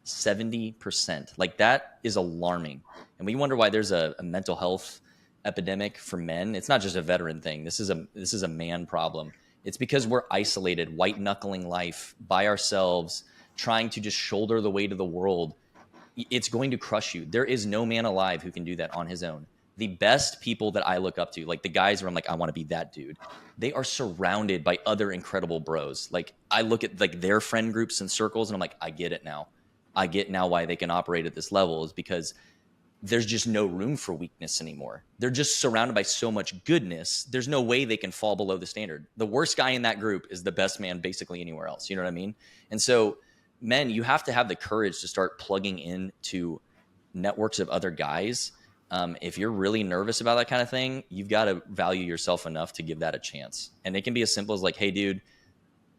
70%. Like that is alarming. And we wonder why there's a mental health epidemic for men. It's not just a veteran thing. This is a man problem. It's because we're isolated, white knuckling life by ourselves, trying to just shoulder the weight of the world. It's going to crush you. There is no man alive who can do that on his own. The best people that I look up to, like the guys where I'm like, I want to be that dude, they are surrounded by other incredible bros. Like I look at like their friend groups and circles and I'm like, I get it now. I get now why they can operate at this level, is because there's just no room for weakness anymore. They're just surrounded by so much goodness. There's no way they can fall below the standard. The worst guy in that group is the best man basically anywhere else. You know what I mean? And so men, you have to have the courage to start plugging into a networks of other guys, if you're really nervous about that kind of thing, you've got to value yourself enough to give that a chance. And it can be as simple as like, hey, dude,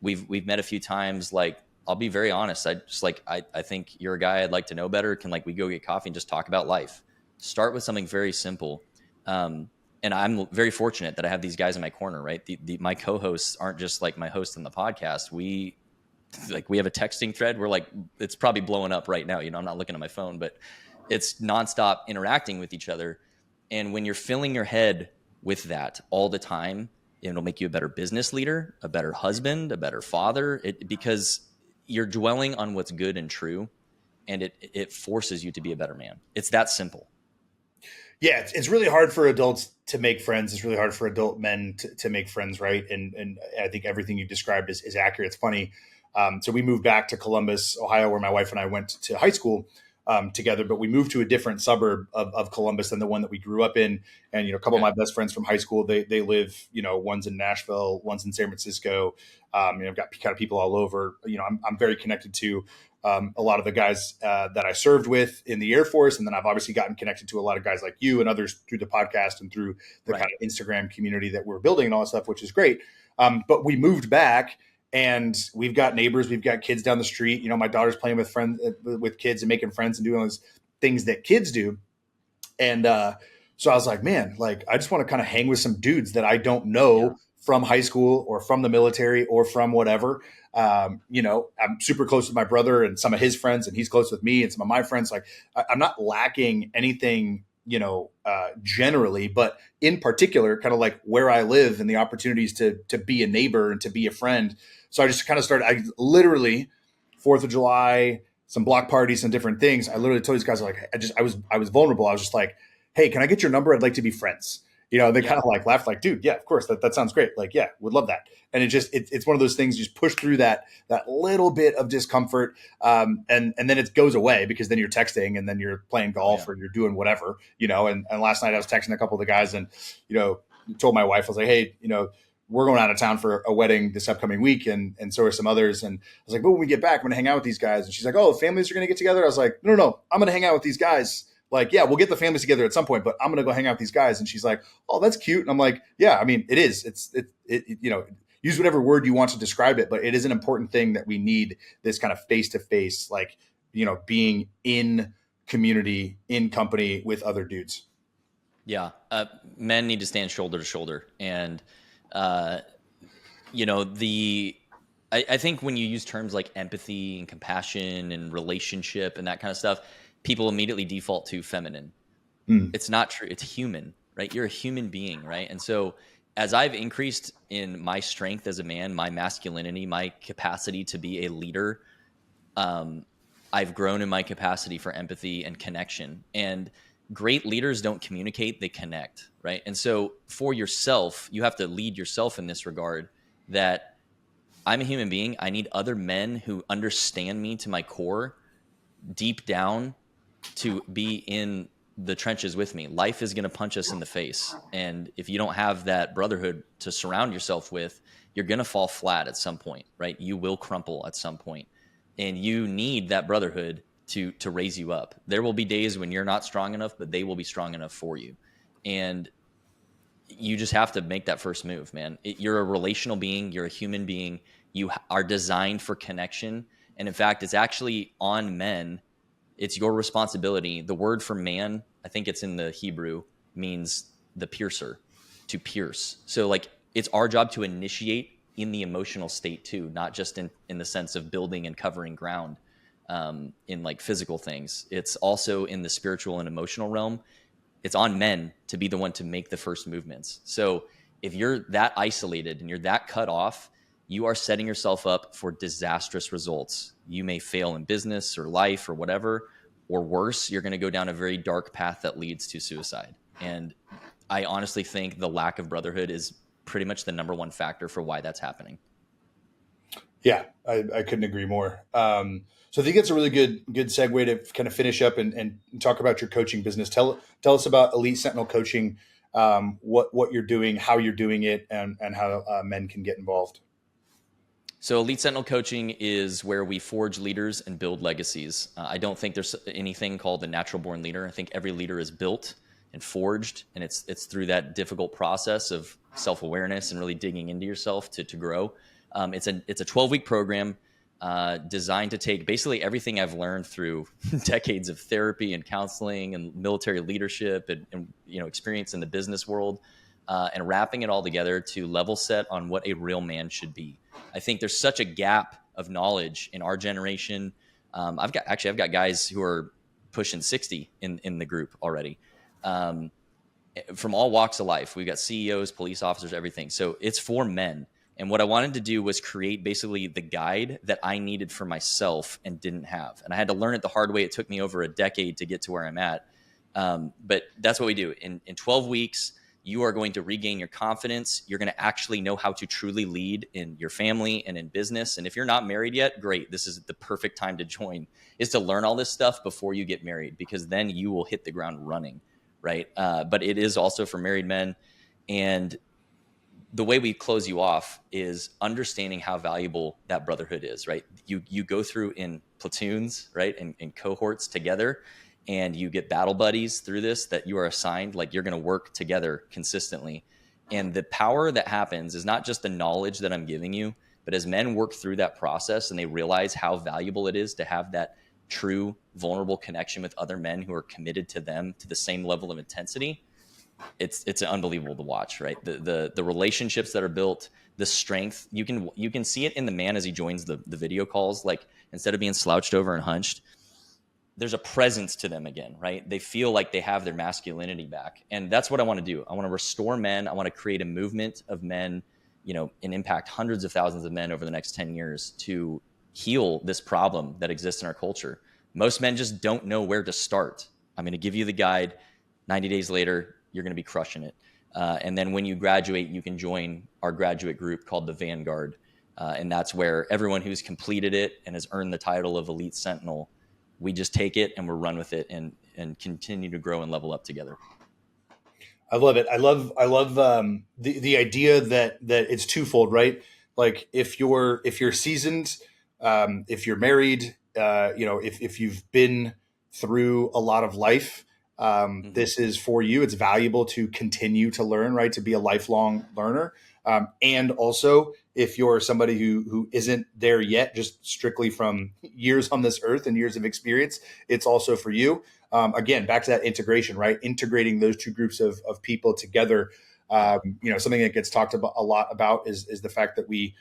we've met a few times. Like, I'll be very honest. I think you're a guy I'd like to know better. Can we go get coffee and just talk about life? Start with something very simple. And I'm very fortunate that I have these guys in my corner, right? My co-hosts aren't just like my host on the podcast. We have a texting thread. We're like, it's probably blowing up right now. I'm not looking at my phone, but it's nonstop interacting with each other. And when you're filling your head with that all the time, it'll make you a better business leader, a better husband, a better father, because you're dwelling on what's good and true, and it forces you to be a better man. It's that simple. Yeah, it's really hard for adults to make friends. It's really hard for adult men to make friends, right? And I think everything you described is accurate. It's funny. So we moved back to Columbus, Ohio, where my wife and I went to high school together, but we moved to a different suburb of Columbus than the one that we grew up in. And, a couple of my best friends from high school, they live, one's in Nashville, one's in San Francisco. I've got kind of people all over. I'm very connected to a lot of the guys that I served with in the Air Force. And then I've obviously gotten connected to a lot of guys like you and others through the podcast and through the kind of Instagram community that we're building and all that stuff, which is great. But we moved back and we've got neighbors, we've got kids down the street. My daughter's playing with friends, with kids and making friends and doing all those things that kids do. And so I was like, man, I just want to kind of hang with some dudes that I don't know from high school or from the military or from whatever. I'm super close with my brother and some of his friends, and he's close with me and some of my friends. I'm not lacking anything, generally, but in particular, kind of like where I live and the opportunities to be a neighbor and to be a friend. So I just kind of started, I literally 4th of July, some block parties and different things. I literally told these guys, I was vulnerable. I was just like, hey, can I get your number? I'd like to be friends. They kind of laughed like, dude, yeah, of course. That sounds great. Yeah, would love that. And it's one of those things, you just push through that little bit of discomfort. And then it goes away because then you're texting and then you're playing golf or you're doing whatever, and last night I was texting a couple of the guys and, told my wife, I was like, hey, we're going out of town for a wedding this upcoming week. And so are some others. And I was like, but when we get back, I'm going to hang out with these guys. And she's like, oh, families are going to get together. I was like, no, I'm going to hang out with these guys. Yeah, we'll get the families together at some point, but I'm going to go hang out with these guys. And she's like, oh, that's cute. And I'm like, yeah, I mean, it is. Use whatever word you want to describe it, but it is an important thing that we need this kind of face-to-face, being in community, in company with other dudes. Yeah. Men need to stand shoulder to shoulder. And, I think when you use terms like empathy and compassion and relationship and that kind of stuff, people immediately default to feminine. It's not true. It's human, right? You're a human being, right? And so as I've increased in my strength as a man, my masculinity, my capacity to be a leader, I've grown in my capacity for empathy and connection. And great leaders don't communicate, they connect, right? And so for yourself, you have to lead yourself in this regard, that I'm a human being. I need other men who understand me to my core, deep down, to be in the trenches with me. Life is going to punch us in the face. And if you don't have that brotherhood to surround yourself with, you're going to fall flat at some point, right? You will crumple at some point. And you need that brotherhood to raise you up. There will be days when you're not strong enough, but they will be strong enough for you. And you just have to make that first move, man. You're a relational being. You're a human being. You are designed for connection. And in fact, it's actually on men. It's your responsibility. The word for man, I think it's in the Hebrew, means the piercer, to pierce. So it's our job to initiate in the emotional state too, not just in the sense of building and covering ground in physical things. It's also in the spiritual and emotional realm. It's on men to be the one to make the first movements. So if you're that isolated and you're that cut off, you are setting yourself up for disastrous results. You may fail in business or life or whatever, or worse, you're going to go down a very dark path that leads to suicide. And I honestly think the lack of brotherhood is pretty much the number one factor for why that's happening. Yeah, I couldn't agree more. So I think it's a really good segue to kind of finish up and talk about your coaching business. Tell us about Elite Sentinel Coaching, what you're doing, how you're doing it, and how men can get involved. So Elite Sentinel coaching is where we forge leaders and build legacies. I don't think there's anything called a natural born leader. I think every leader is built and forged, and it's through that difficult process of self-awareness and really digging into yourself to grow. It's a 12-week program designed to take basically everything I've learned through decades of therapy and counseling and military leadership and experience in the business world, and wrapping it all together to level set on what a real man should be. I think there's such a gap of knowledge in our generation. I've got guys who are pushing 60 in the group already, from all walks of life. We've got CEOs, police officers, everything. So it's for men. And what I wanted to do was create basically the guide that I needed for myself and didn't have. And I had to learn it the hard way. It took me over a decade to get to where I'm at. But that's what we do. In 12 weeks, you are going to regain your confidence. You're going to actually know how to truly lead in your family and in business. And if you're not married yet, great. This is the perfect time to join, is to learn all this stuff before you get married, because then you will hit the ground running, right? But it is also for married men. And the way we close you off is understanding how valuable that brotherhood is, right? You go through in platoons, right? In cohorts together, and you get battle buddies through this that you are assigned, like you're going to work together consistently. And the power that happens is not just the knowledge that I'm giving you, but as men work through that process and they realize how valuable it is to have that true vulnerable connection with other men who are committed to them to the same level of intensity, it's unbelievable to watch, right? The relationships that are built, the strength, you can see it in the man as he joins the video calls. Like, instead of being slouched over and hunched, there's a presence to them again, right? They feel like they have their masculinity back. And that's what I want to do. I want to restore men. I want to create a movement of men, and impact hundreds of thousands of men over the next 10 years to heal this problem that exists in our culture. Most men just don't know where to start. I'm going to give you the guide. 90 days later, you're going to be crushing it. And then when you graduate, you can join our graduate group called the Vanguard. And that's where everyone who's completed it and has earned the title of Elite Sentinel, we just take it and we're run with it and continue to grow and level up together. I love it. I love the idea that it's twofold, right? Like, if you're seasoned, if you're married, if you've been through a lot of life, this is for you. It's valuable to continue to learn, right? To be a lifelong learner. And also, if you're somebody who isn't there yet, just strictly from years on this earth and years of experience, it's also for you. Again, back to that integration, right? Integrating those two groups of people together. Something that gets talked about a lot about is the fact that we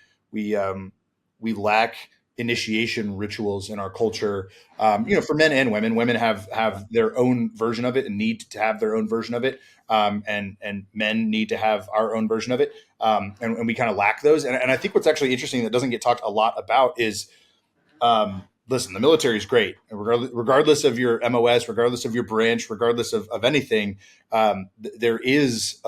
lack initiation rituals in our culture. For men and women. Women have their own version of it and need to have their own version of it. And men need to have our own version of it. And we kind of lack those. And I think what's actually interesting that doesn't get talked a lot about is, listen, the military is great. Regardless of your MOS, regardless of your branch, regardless of anything, there is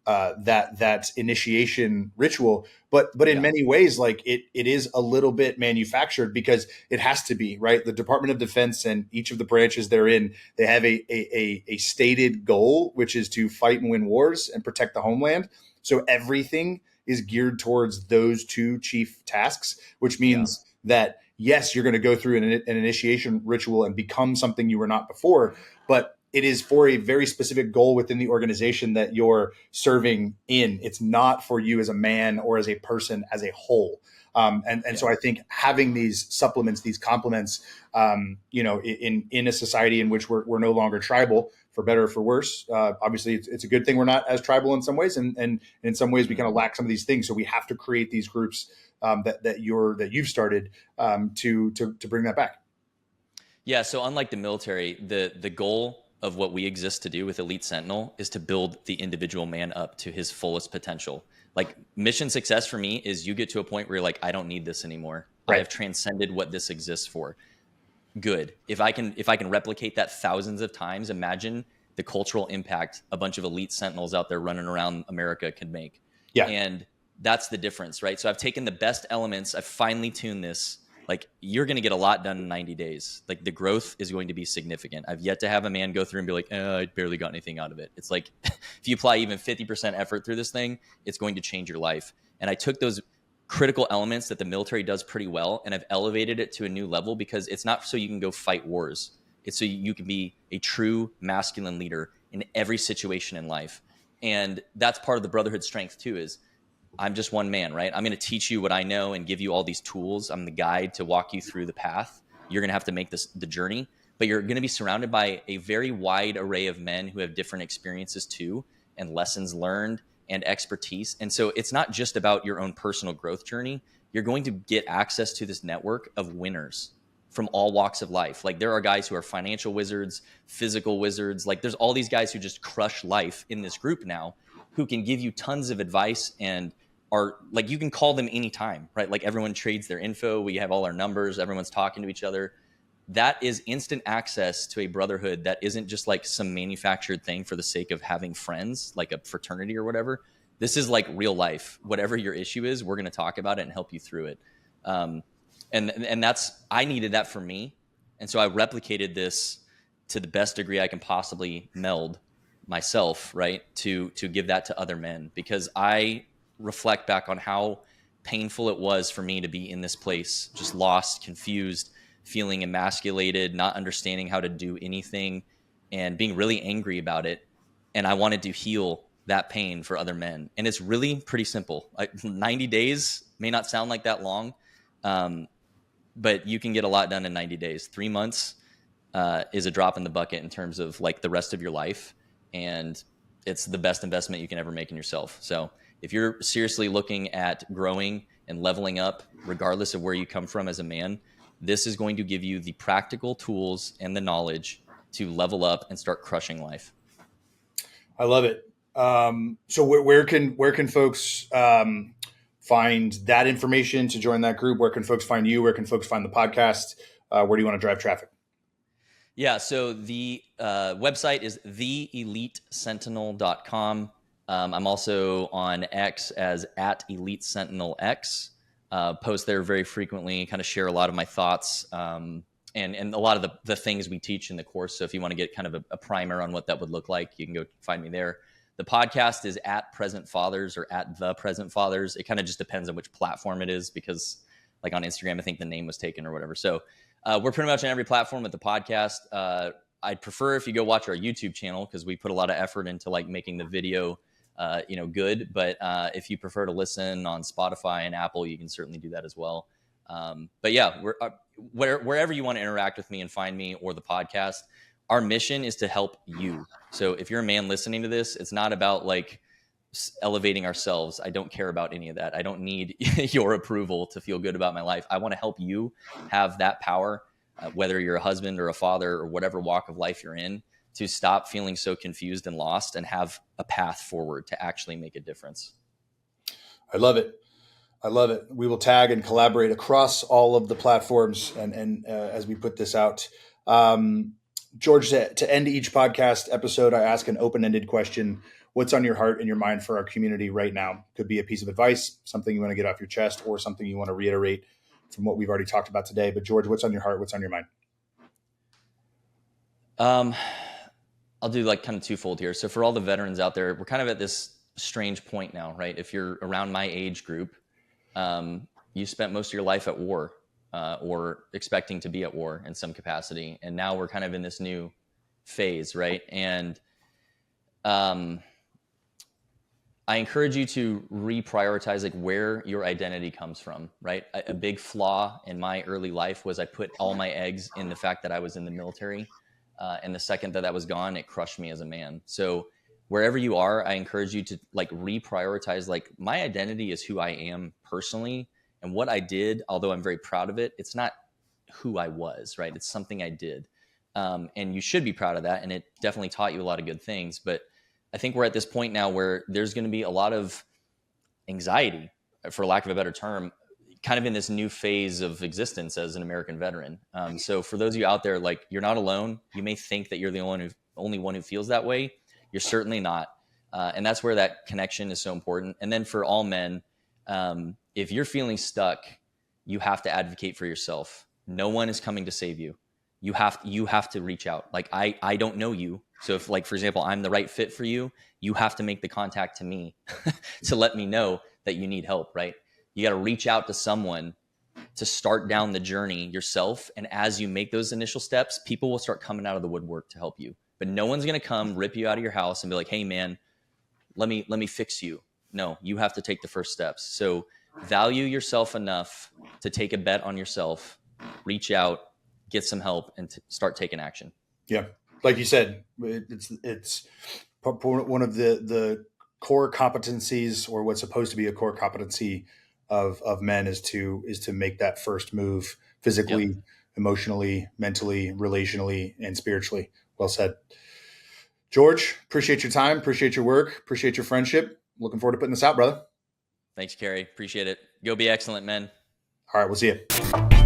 that initiation ritual, but in many ways, like it is a little bit manufactured, because it has to be, right? The Department of Defense and each of the branches they're in, they have a stated goal, which is to fight and win wars and protect the homeland. So everything is geared towards those two chief tasks, which means that yes, you're going to go through an initiation ritual and become something you were not before, but it is for a very specific goal within the organization that you're serving in. It's not for you as a man or as a person as a whole. So I think having these supplements, these complements, in a society in which we're no longer tribal, for better or for worse, obviously it's a good thing we're not as tribal in some ways, and in some ways we kind of lack some of these things. So we have to create these groups that you've started to bring that back. Yeah. So unlike the military, the goal of what we exist to do with Elite Sentinel is to build the individual man up to his fullest potential. Like, mission success for me is you get to a point where you're like, I don't need this anymore. Right. I have transcended what this exists for. Good. If I can replicate that thousands of times, imagine the cultural impact a bunch of Elite Sentinels out there running around America could make. Yeah. And that's the difference, right? So I've taken the best elements. I've finely tuned this. Like, you're going to get a lot done in 90 days. Like, the growth is going to be significant. I've yet to have a man go through and be like, I barely got anything out of it. It's like, if you apply even 50% effort through this thing, it's going to change your life. And I took those critical elements that the military does pretty well, and I've elevated it to a new level because it's not so you can go fight wars. It's so you can be a true masculine leader in every situation in life. And that's part of the brotherhood strength too, is I'm just one man, right? I'm going to teach you what I know and give you all these tools. I'm the guide to walk you through the path. You're going to have to make the journey, but you're going to be surrounded by a very wide array of men who have different experiences too, and lessons learned and expertise. And so it's not just about your own personal growth journey. You're going to get access to this network of winners from all walks of life. Like there are guys who are financial wizards, physical wizards. Like there's all these guys who just crush life in this group now, who can give you tons of advice and are like, you can call them anytime, right? Like everyone trades their info. We have all our numbers. Everyone's talking to each other. That is instant access to a brotherhood that isn't just like some manufactured thing for the sake of having friends, like a fraternity or whatever. This is like real life. Whatever your issue is, we're going to talk about it and help you through it. And that's, I needed that for me. And so I replicated this to the best degree I can possibly meld myself, right? To give that to other men, because I reflect back on how painful it was for me to be in this place, just lost, confused, feeling emasculated, not understanding how to do anything, and being really angry about it. And I wanted to heal that pain for other men. And it's really pretty simple. 90 days may not sound like that long, but you can get a lot done in 90 days. 3 months is a drop in the bucket in terms of like the rest of your life. And it's the best investment you can ever make in yourself. So if you're seriously looking at growing and leveling up, regardless of where you come from as a man, this is going to give you the practical tools and the knowledge to level up and start crushing life. I love it. So where can folks find that information to join that group? Where can folks find you? Where can folks find the podcast? Where do you want to drive traffic? Yeah, so the website is theelitesentinel.com. I'm also on X as @EliteSentinelX. Post there very frequently, kind of share a lot of my thoughts and a lot of the things we teach in the course. So if you want to get kind of a primer on what that would look like, you can go find me there. The podcast is @PresentFathers or @ThePresentFathers. It kind of just depends on which platform it is, because like on Instagram, I think the name was taken or whatever. So we're pretty much on every platform with the podcast. I'd prefer if you go watch our YouTube channel, because we put a lot of effort into like making the video good. But if you prefer to listen on Spotify and Apple, you can certainly do that as well. But yeah, wherever you want to interact with me and find me or the podcast, our mission is to help you. So if you're a man listening to this, it's not about like elevating ourselves. I don't care about any of that. I don't need your approval to feel good about my life. I want to help you have that power, whether you're a husband or a father or whatever walk of life you're in, to stop feeling so confused and lost and have a path forward to actually make a difference. I love it. I love it. We will tag and collaborate across all of the platforms and as we put this out. George, to end each podcast episode, I ask an open-ended question. What's on your heart and your mind for our community right now? Could be a piece of advice, something you want to get off your chest, or something you want to reiterate from what we've already talked about today. But George, what's on your heart? What's on your mind? I'll do like kind of twofold here. So for all the veterans out there, we're kind of at this strange point now, right? If you're around my age group, you spent most of your life at war or expecting to be at war in some capacity. And now we're kind of in this new phase, right? And I encourage you to reprioritize like where your identity comes from, right? A big flaw in my early life was I put all my eggs in the fact that I was in the military. And the second that was gone, it crushed me as a man. So wherever you are, I encourage you to like reprioritize, like my identity is who I am personally, and what I did, although I'm very proud of it, it's not who I was, right? It's something I did. And you should be proud of that. And it definitely taught you a lot of good things. But I think we're at this point now where there's going to be a lot of anxiety, for lack of a better term, kind of in this new phase of existence as an American veteran. So for those of you out there, like you're not alone. You may think that you're the only one who feels that way. You're certainly not. And that's where that connection is so important. And then for all men, if you're feeling stuck, you have to advocate for yourself. No one is coming to save you. You have to reach out. Like I don't know you. So if like, for example, I'm the right fit for you, you have to make the contact to me to let me know that you need help, right? You got to reach out to someone to start down the journey yourself. And as you make those initial steps, people will start coming out of the woodwork to help you. But no one's going to come rip you out of your house and be like, hey man, let me fix you. No, you have to take the first steps. So value yourself enough to take a bet on yourself, reach out, get some help, and start taking action. Yeah. Like you said, it's one of the core competencies, or what's supposed to be a core competency of men, is to make that first move physically, yep, emotionally, mentally, relationally, and spiritually. Well said. George, appreciate your time, appreciate your work, appreciate your friendship. Looking forward to putting this out, brother. Thanks, Kerry. Appreciate it. Go be excellent, men. All right, we'll see you.